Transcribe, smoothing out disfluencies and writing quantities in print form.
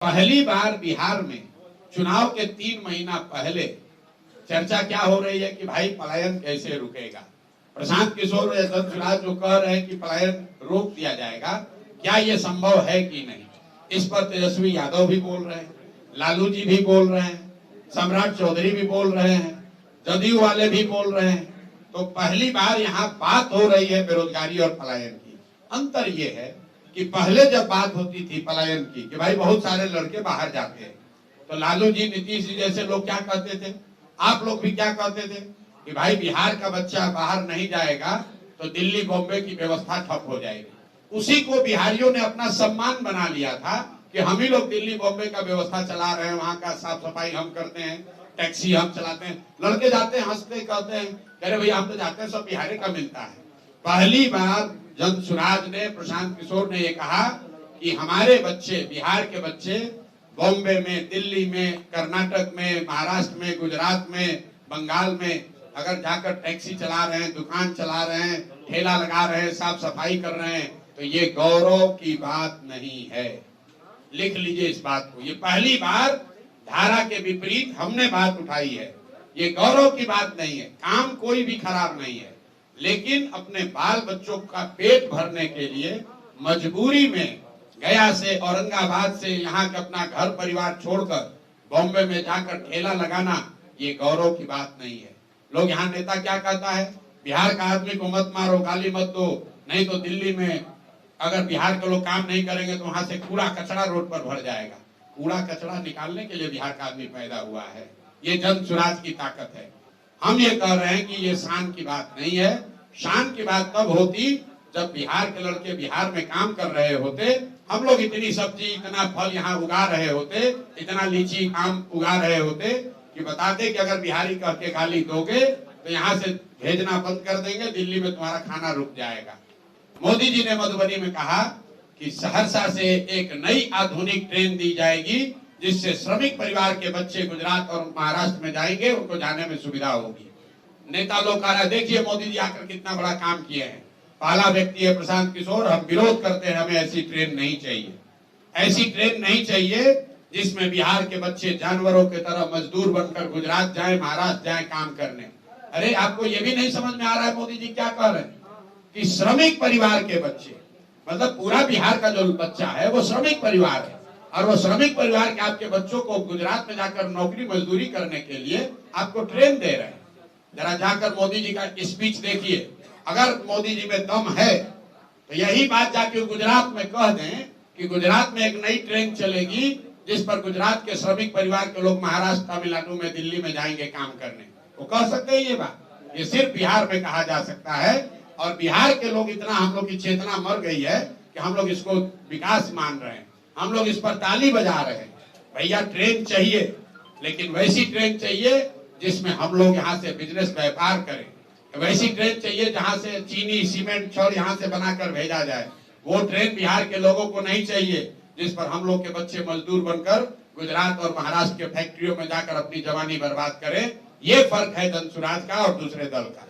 पहली बार बिहार में चुनाव के 3 महीना पहले चर्चा क्या हो रही है कि भाई पलायन कैसे रुकेगा। प्रशांत किशोर और यशवंत जो कह रहे हैं कि पलायन रोक दिया जाएगा, क्या ये संभव है कि नहीं। इस पर तेजस्वी यादव भी बोल रहे हैं, लालू जी भी बोल रहे हैं, सम्राट चौधरी भी बोल रहे हैं, जदयू वाले भी बोल रहे हैं। तो पहली बार यहाँ बात हो रही है बेरोजगारी और पलायन की। अंतर ये है कि पहले जब बात होती थी पलायन की कि भाई बहुत सारे लड़के बाहर जाते हैं, तो लालू जी, नीतीश जी जैसे लोग क्या कहते थे, आप लोग भी क्या कहते थे कि भाई बिहार का बच्चा बाहर नहीं जाएगा तो दिल्ली बॉम्बे की व्यवस्था ठप हो जाएगी। उसी को बिहारियों ने अपना सम्मान बना लिया था कि हम ही लोग दिल्ली बॉम्बे का व्यवस्था चला रहे हैं, वहां का साफ सफाई हम करते हैं, टैक्सी हम चलाते हैं। लड़के जाते हैं, हंसते कहते हैं, कह रहे भैया हम तो जाते हैं, सब बिहारी का मिलता है। पहली बार जन सुराज ने, प्रशांत किशोर ने ये कहा कि हमारे बच्चे, बिहार के बच्चे बॉम्बे में, दिल्ली में, कर्नाटक में, महाराष्ट्र में, गुजरात में, बंगाल में अगर जाकर टैक्सी चला रहे हैं, दुकान चला रहे हैं, ठेला लगा रहे हैं, साफ सफाई कर रहे हैं, तो ये गौरव की बात नहीं है। लिख लीजिए इस बात को। ये पहली बार धारा के विपरीत हमने बात उठाई है। ये गौरव की बात नहीं है, काम कोई भी खराब नहीं है, लेकिन अपने बाल बच्चों का पेट भरने के लिए मजबूरी में गया से, औरंगाबाद से यहाँ के अपना घर परिवार छोड़कर बॉम्बे में जाकर ठेला लगाना, ये गौरव की बात नहीं है। लोग यहाँ नेता क्या कहता है, बिहार का आदमी को मत मारो, गाली मत दो, नहीं तो दिल्ली में अगर बिहार के लोग काम नहीं करेंगे तो वहां से कूड़ा कचरा रोड पर भर जाएगा। कूड़ा कचरा निकालने के लिए बिहार का आदमी पैदा हुआ है। ये जन सुराज की ताकत है। हम ये कह रहे हैं कि ये शान की बात नहीं है। शान की बात तब होती जब बिहार के लड़के बिहार में काम कर रहे होते, हम लोग इतनी सब्जी, इतना फल यहाँ उगा रहे होते, इतना लीची आम उगा रहे होते कि बताते कि अगर बिहारी कह के गाली दोगे तो यहाँ से भेजना बंद कर देंगे, दिल्ली में तुम्हारा खाना रुक जाएगा। मोदी जी ने मधुबनी में कहा कि सहरसा से एक नई आधुनिक ट्रेन दी जाएगी जिससे श्रमिक परिवार के बच्चे गुजरात और महाराष्ट्र में जाएंगे, उनको जाने में सुविधा होगी। नेता लोग कह रहे, देखिए मोदी जी आकर कितना बड़ा काम किए हैं। पहला व्यक्ति है प्रशांत किशोर, हम विरोध करते हैं, हमें ऐसी ट्रेन नहीं चाहिए। ऐसी ट्रेन नहीं चाहिए जिसमें बिहार के बच्चे जानवरों की तरह मजदूर बनकर गुजरात जाए, महाराष्ट्र जाए काम करने। अरे आपको ये भी नहीं समझ में आ रहा है मोदी जी क्या कह रहे हैं कि श्रमिक परिवार के बच्चे, मतलब पूरा बिहार का जो बच्चा है वो श्रमिक परिवार है, और वो श्रमिक परिवार के आपके बच्चों को गुजरात में जाकर नौकरी मजदूरी करने के लिए आपको ट्रेन दे रहे हैं। जरा जाकर मोदी जी का स्पीच देखिए। अगर मोदी जी में दम है तो यही बात जाके गुजरात में कह दें कि गुजरात में एक नई ट्रेन चलेगी जिस पर गुजरात के श्रमिक परिवार के लोग महाराष्ट्र, तमिलनाडु में, दिल्ली में जाएंगे काम करने। वो कह सकते हैं ये बात? ये सिर्फ बिहार में कहा जा सकता है। और बिहार के लोग, इतना हम लोग की चेतना मर गई है कि हम लोग इसको विकास मान रहे हैं, हम लोग इस पर ताली बजा रहे हैं। भैया ट्रेन चाहिए, लेकिन वैसी ट्रेन चाहिए जिसमें हम लोग यहाँ से बिजनेस व्यापार करें। वैसी ट्रेन चाहिए जहाँ से चीनी, सीमेंट, छड़ यहाँ से बनाकर भेजा जाए। वो ट्रेन बिहार के लोगों को नहीं चाहिए जिस पर हम लोग के बच्चे मजदूर बनकर गुजरात और महाराष्ट्र के फैक्ट्रियों में जाकर अपनी जवानी बर्बाद करें। ये फर्क है धनसुराज का और दूसरे दल का।